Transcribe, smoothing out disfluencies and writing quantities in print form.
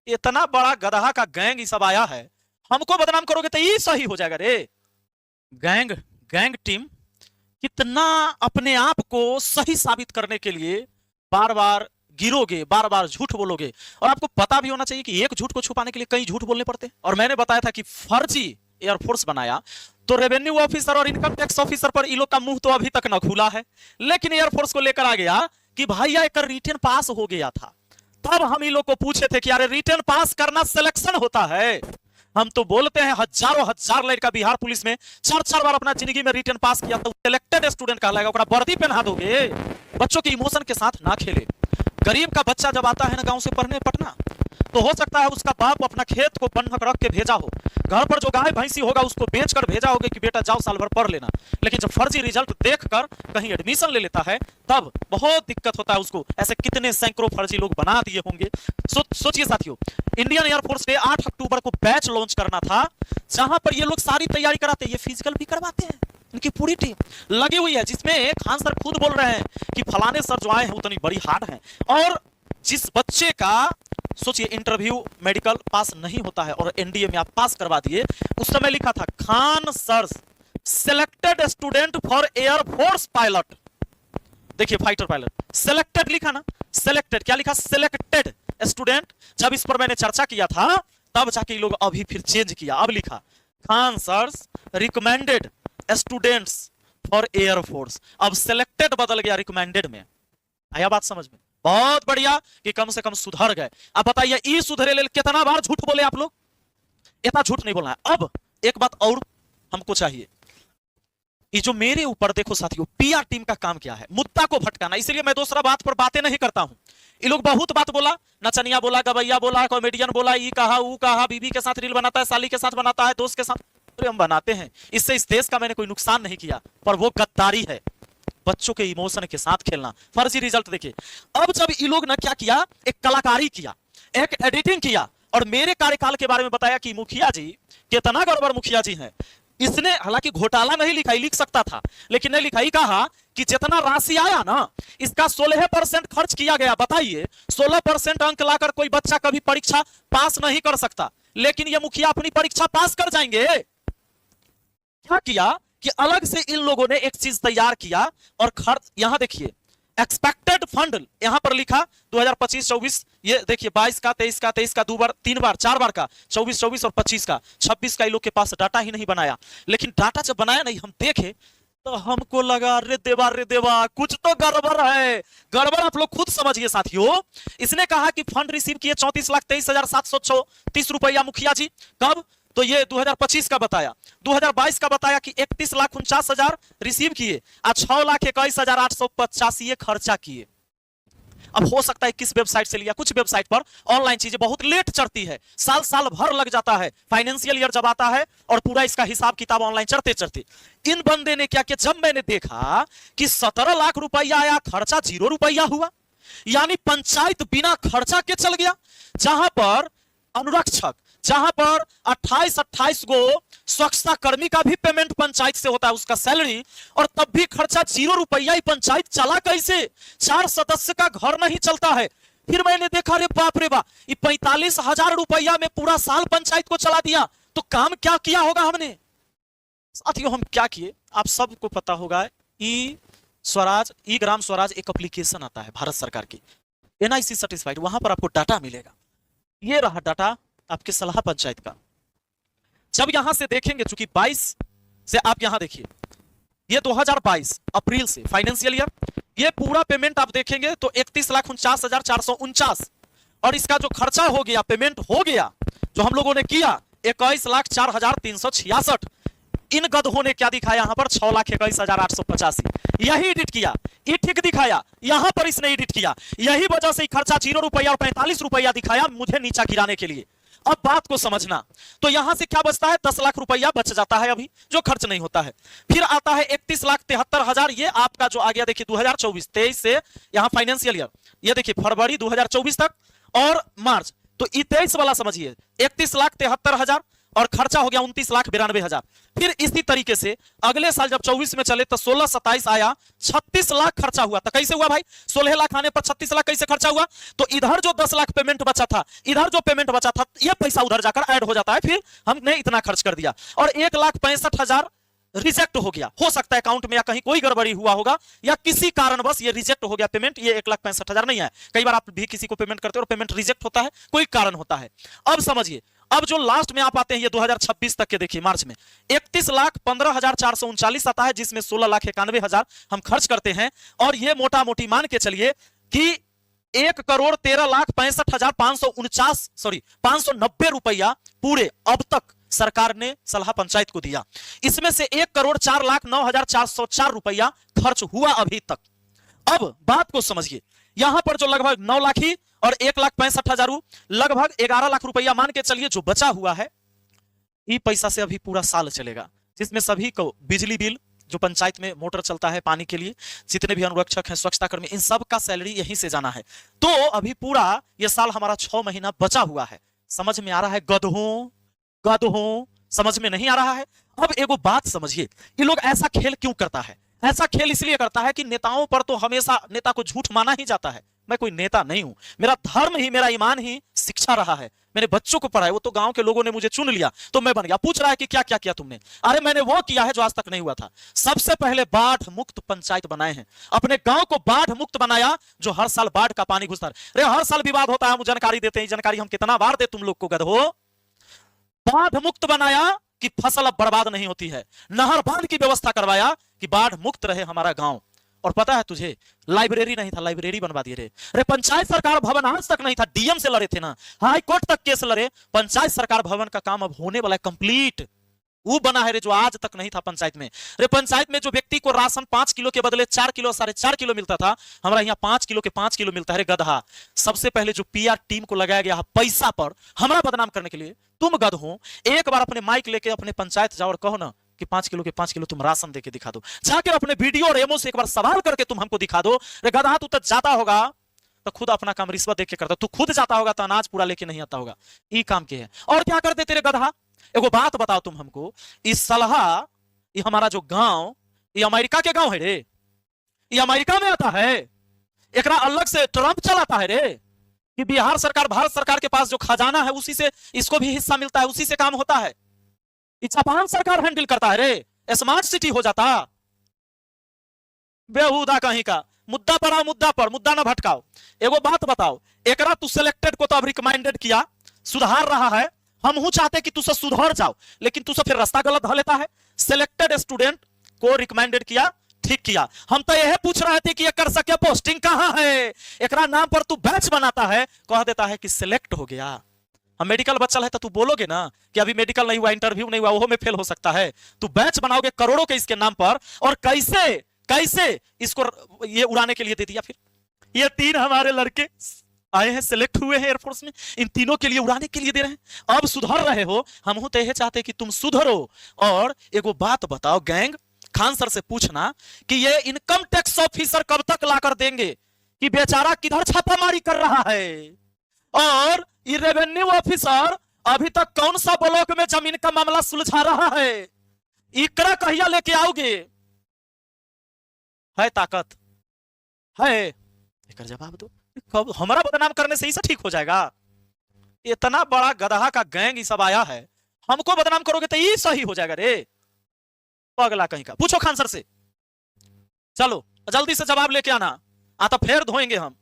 इतना बड़ा गधा का गैंग सब आया है, हमको बदनाम करोगे तो ये सही हो जाएगा रे। गैंग गैंग टीम कितना अपने आप को सही साबित करने के लिए बार बार गिरोगे, बार बार झूठ बोलोगे। और आपको पता भी होना चाहिए कि एक झूठ को छुपाने के लिए कई झूठ बोलने पड़ते हैं। और मैंने बताया था कि फर्जी एयरफोर्स बनाया तो रेवेन्यू ऑफिसर और इनकम टैक्स ऑफिसर पर इन लोग का मुंह तो अभी तक न खुला है, लेकिन एयरफोर्स को लेकर आ गया कि भैया एक रिटर्न पास हो गया था। तब हम इन लोग को पूछे थे कि अरे रिटर्न पास करना सिलेक्शन होता है। हम तो बोलते हैं हजारों हजार लड़का बिहार पुलिस में 4-4 बार अपना जिंदगी में रिटर्न पास किया तो सिलेक्टेड स्टूडेंट कहलाएगा। ओकरा वर्दी पहना दोगे? बच्चों के इमोशन के साथ ना खेले। गरीब का बच्चा जब आता है ना गांव से पढ़ने पटना, तो हो सकता है उसका बाप अपना खेत को बंधक रख के भेजा हो, घर पर जो गाय भैंसी होगा उसको बेचकर भेजा होगा कि बेटा जाओ साल भर पढ़ लेना। लेकिन जब फर्जी रिजल्ट देखकर कहीं एडमिशन ले लेता है तब बहुत दिक्कत होता है उसको। ऐसे कितने सैकड़ों फर्जी लोग बना दिए होंगे। सोचिए साथियों, इंडियन एयरफोर्स के 8 अक्टूबर को बैच लॉन्च करना था, जहां पर ये लोग सारी तैयारी कराते हैं, ये फिजिकल भी करवाते हैं। इनकी पूरी टीम लगी हुई है, जिसमें खान सर खुद बोल रहे हैं कि फलाने सर जो आए हैं उतनी बड़ी हार्ड हैं। और जिस बच्चे का सोचिए इंटरव्यू मेडिकल पास नहीं होता है और एनडीए में आप पास करवा दिए, उस समय लिखा था Khan sir selected student for air force pilot. देखिए फाइटर पायलट सिलेक्टेड लिखा ना, सिलेक्टेड क्या लिखा, सिलेक्टेड स्टूडेंट। जब इस पर मैंने चर्चा किया था तब जाके ये लोग अभी फिर चेंज किया, अब लिखा Khan sir recommended students for air force. अब सिलेक्टेड बदल गया रिकमेंडेड में। आया बात समझ में? बहुत बढ़िया कि कम से कम सुधर गए। अब बताइए ई सुधरे ले कितना बार झूठ बोले आप लोग? इतना झूठ नहीं बोलना है। अब एक बात और हमको चाहिए, ये जो मेरे ऊपर देखो साथियों, पीआर टीम का काम क्या है, मुद्दा को भटकाना। इसलिए मैं दूसरा बात पर बातें नहीं करता हूं। ये लोग बहुत बात बोला, नचनिया बोला, गवैया बोला, कॉमेडियन बोला, ये कहा वो कहा, बीबी के साथ रील बनाता है, साली के साथ बनाता है, दोस्त के साथ। अरे हम बनाते हैं, इससे इस देश का मैंने कोई नुकसान नहीं किया, पर वो गद्दारी है, बच्चों के इमोशन के साथ खेलना। फर्जी रिजल्ट देखिए। अब जब ये लोग ने क्या किया, एक कलाकारी किया, एक एडिटिंग किया और मेरे कार्यकाल के बारे में बताया कि मुखिया जी कितना गड़बड़ मुखिया जी हैं। इसने हालांकि घोटाला नहीं लिखा, लिख सकता था लेकिन नहीं लिखा। ही कहा कि जितना राशि आया ना इसका 16% खर्च किया गया। बताइए 16% अंक लाकर कोई बच्चा कभी परीक्षा पास नहीं कर सकता, लेकिन ये मुखिया अपनी परीक्षा पास कर जाएंगे। क्या किया कि अलग से इन लोगों ने एक चीज तैयार किया और खर्च, यहां देखिए एक्सपेक्टेड फंड यहां पर लिखा 2025-24, ये देखिए 22 का 23 का 23 का 2 बार 3 बार 4 बार का 24-24 और 25 का 26 का। इन लोग के पास डाटा ही नहीं बनाया। लेकिन डाटा जब बनाया नहीं हम देखे तो हमको लगा रे देवा कुछ तो गड़बड़ है। गड़बड़ आप लोग खुद समझिए साथियों। इसने कहा कि फंड रिसीव किए 34,23,734 रुपया मुखिया जी। कब? तो ये 2025 का बताया। 2022 का बताया कि 31,49,000 रिसीव किए और 6,21,885 ये खर्चा किए। अब हो सकता है किस वेबसाइट से लिया, कुछ वेबसाइट पर ऑनलाइन चीजें बहुत लेट चढ़ती है, साल भर लग जाता है। फाइनेंशियल ईयर जब आता है और पूरा इसका हिसाब किताब ऑनलाइन चढ़ते इन बंदे ने क्या किया, जब मैंने देखा कि 17 लाख रुपया आया, खर्चा 0 रुपया हुआ, यानी पंचायत बिना खर्चा के चल गया। जहां पर अनुरक्षक, जहां पर 28 गो स्वच्छता कर्मी का भी पेमेंट पंचायत से होता है, उसका सैलरी, और तब भी खर्चा 0 रुपया। पंचायत चला कैसे? 4 सदस्य का घर नहीं चलता है। फिर मैंने देखा रे बाप रे बाप, 45,000 रुपया में पूरा साल पंचायत को चला दिया। तो काम क्या किया होगा हमने? साथियों हम क्या किए आप सबको पता होगा। ई स्वराज, ई ग्राम स्वराज एक एप्लीकेशन आता है भारत सरकार की, एनआईसी सर्टिफाइड, वहां पर आपको डाटा मिलेगा। ये रहा डाटा आपके सलाह पंचायत का। जब यहां से देखेंगे, चूंकि 22 से आप यहां देखिए, ये 2022 अप्रैल से फाइनेंशियल ईयर, ये पूरा पेमेंट आप देखेंगे तो 31,49,449, और इसका जो खर्चा हो गया, पेमेंट हो गया जो हम लोगों ने किया 21,04,366। इन गधों ने क्या दिखाया यहां पर? 6,21,885। यही एडिट किया, ये ठीक दिखाया, यहां पर इसने एडिट किया। यही वजह से खर्चा 0 रुपया और 45 रुपया दिखाया मुझे नीचा गिराने के लिए। अब बात को समझना, तो यहां से क्या बचता है? 10 लाख रुपया बच जाता है अभी, जो खर्च नहीं होता है। फिर आता है 31,73,000, ये आपका जो आ गया देखिए 2024-23 से यहां फाइनेंशियल ईयर, ये देखिए फरवरी 2024 तक और मार्च, तो 23 वाला समझिए 31,73,000 और खर्चा हो गया 29,92,000। फिर इसी तरीके से अगले साल जब 24 में चले तो 16-27 आया, 36 लाख खर्चा हुआ। तो कैसे हुआ भाई? 16 लाख आने पर 36 लाख कैसे खर्चा हुआ? तो इधर जो 10 लाख पेमेंट बचा था, इधर जो पेमेंट बचा था, यह पैसा उधर जाकर ऐड हो जाता है। फिर हमने इतना खर्च कर दिया और 1,65,000 रिजेक्ट हो गया। हो सकता है अकाउंट में या कहीं कोई गड़बड़ी हुआ होगा या किसी कारणवश ये रिजेक्ट हो गया पेमेंट। ये 1,65,000 नहीं है। कई बार आप भी किसी को पेमेंट करते हो और पेमेंट रिजेक्ट होता है, कोई कारण होता है। अब समझिए, अब जो लास्ट में आप आते हैं ये 2026 तक के, देखिए मार्च में 31,15,439 आता है, जिसमें 16,91,000 हम खर्च करते हैं। और ये मोटा मोटी मान के चलिए कि 1,13,65,590 रुपया पूरे अब तक सरकार ने सलाह पंचायत को दिया। इसमें से 1,04,09,404 रुपया खर्च हुआ अभी तक। अब बात को समझिए, यहां पर जो लगभग 9 लाख ही और 1,65,000 लगभग 11 लाख रुपया मान के चलिए जो बचा हुआ है, ये पैसा से अभी पूरा साल चलेगा, जिसमें सभी को बिजली बिल, जो पंचायत में मोटर चलता है पानी के लिए, जितने भी अनुरक्षक हैं, स्वच्छता कर्मी, इन सब का सैलरी यहीं से जाना है। तो अभी पूरा ये साल हमारा 6 महीना बचा हुआ है। समझ में आ रहा है गधों? गधों, समझ में नहीं आ रहा है? अब एगो बात समझिए, ये लोग ऐसा खेल क्यों करता है? ऐसा खेल इसलिए करता है कि नेताओं पर तो हमेशा नेता को झूठ माना ही जाता है। मैं कोई नेता नहीं हूं, मेरा धर्म ही, मेरा ईमान ही शिक्षा रहा है। मैंने बच्चों को पढ़ाया, वो तो गांव के लोगों ने मुझे चुन लिया तो मैं बन गया। पूछ रहा है कि क्या क्या किया तुमने? अरे मैंने वो किया है जो आज तक नहीं हुआ था। सबसे पहले बाढ़ मुक्त पंचायत बनाए हैं, अपने गांव को बाढ़ मुक्त बनाया, जो हर साल बाढ़ का पानी घुसता है। अरे हर साल विवाद होता है, हम जानकारी देते हैं, जानकारी हम कितना बार दे तुम लोग को गधो? बाढ़ मुक्त बनाया कि फसल अब बर्बाद नहीं होती है, नहर बांध की व्यवस्था करवाया कि बाढ़ मुक्त रहे हमारा गांव। और पता है तुझे, लाइब्रेरी नहीं था, लाइब्रेरी बनवा दिए रे। अरे पंचायत सरकार भवन आज तक नहीं था, डीएम से लड़े थे ना, हाई कोर्ट तक केस लड़े। पंचायत सरकार भवन का काम अब होने वाला है कंप्लीट, वो बना है रे, जो आज तक नहीं था पंचायत में। अरे पंचायत में जो व्यक्ति को राशन 5 किलो के बदले 4 किलो 4.5 किलो मिलता था, हमारा यहाँ 5 किलो के 5 किलो मिलता है रे गधा। सबसे पहले जो पीआर टीम को लगाया गया पैसा पर हमारा बदनाम करने के लिए, तुम गधों एक बार अपने माइक लेके अपने पंचायत जाओ और कहो ना कि 5 किलो के 5 किलो तुम राशन देके दिखा दो। जाकर अपने वीडियो और एमओ से एक बार सवाल करके तुम हमको दिखा दो। रे गधा, तू तो जाता होगा तो खुद अपना काम रिश्वत देके करता, तू खुद जाता होगा तो अनाज पूरा लेके नहीं आता होगा। ये काम के है और क्या करते तेरे गधा? एगो बात बताओ तुम हमको, इस सलाह, ये हमारा जो गांव, ये अमेरिका के गांव है रे, ये अमेरिका में आता है। एकरा अलग से ट्रंप चलाता है रे, कि बिहार सरकार, भारत सरकार के पास जो खजाना है उसी से इसको भी हिस्सा मिलता है, उसी से काम होता है। जापान सरकार हैंडल करता है रे, स्मार्ट सिटी हो जाता। बेहुदा कहीं का। मुद्दा पर आओ, मुद्दा पर, मुद्दा ना भटकाओ। एगो बात बताओ, एकरा तू सिलेक्टेड को तो अब रिकमेंडेड किया, सुधार रहा है, हम हूं चाहते कि तू से सुधर जाओ, लेकिन तू से फिर रास्ता गलत ढा लेता है। सिलेक्टेड स्टूडेंट को रिकमेंडेड किया, ठीक किया। हम तो यह पूछ रहे थे कि ये कर सके, पोस्टिंग कहां है? एकरा नाम पर तू बैच बनाता है, कह देता है कि सिलेक्ट हो गया। हम मेडिकल बच्चा है तो तू बोलोगे ना कि अभी मेडिकल नहीं हुआ, इंटरव्यू नहीं हुआ, वो में फेल हो सकता है। तू बैच बनाओगे करोड़ों के इसके नाम पर, और कैसे कैसे इसको ये उड़ाने के लिए दे दिया। फिर ये 3 हमारे लड़के आए हैं, सिलेक्ट हुए हैं एयरफोर्स में, इन तीनों के लिए उड़ाने के लिए दे रहे हैं। अब सुधर रहे हो, हम तो यह चाहते कि तुम सुधरो। और एगो बात बताओ गैंग, खान सर से पूछना कि ये इनकम टैक्स ऑफिसर कब तक लाकर देंगे, कि बेचारा किधर छापामारी कर रहा है, और ये रेवेन्यू ऑफिसर अभी तक कौन सा ब्लॉक में जमीन का मामला सुलझा रहा है। इकरा कहिया लेके आओगे? है ताकत है? एक जवाब दो। कब हमारा बदनाम करने से ही सब ठीक हो जाएगा? इतना बड़ा गधा का गैंग ये सब आया है, हमको बदनाम करोगे तो ये सही हो जाएगा रे, पगला कहीं का। पूछो खान सर से, चलो जल्दी से जवाब लेके आना, आता फिर धोएंगे हम।